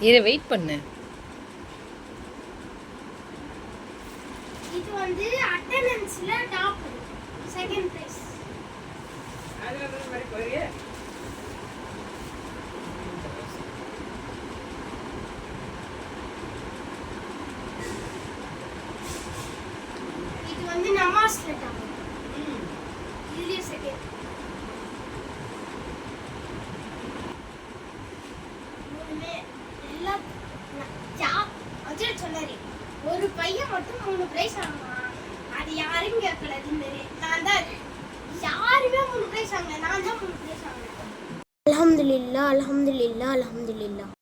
இதை வெயிட் பண்ணு. இது வந்து அட்டெண்டன்ஸ்ல டாப் செகண்ட் பிளேஸ். அதுல மாதிரி போறியே. இது வந்து நமாஸ்ல டாப். இதுலயே செகண்ட். மூணுமே எல்லாம் அஜய் சொன்னாரு, ஒரு பையன் மட்டும் 3 பிரைஸ் வாங்குவான். அது யாரும் கேட்கலன்னு நான் தான். யாருமே 3 பிரைஸ் வாங்கல, நான் தான் 3 பிரைஸ் வாங்கினேன். அல்ஹம்துலில்லாஹ், அல்ஹம்துலில்லாஹ், அல்ஹம்துலில்லாஹ்.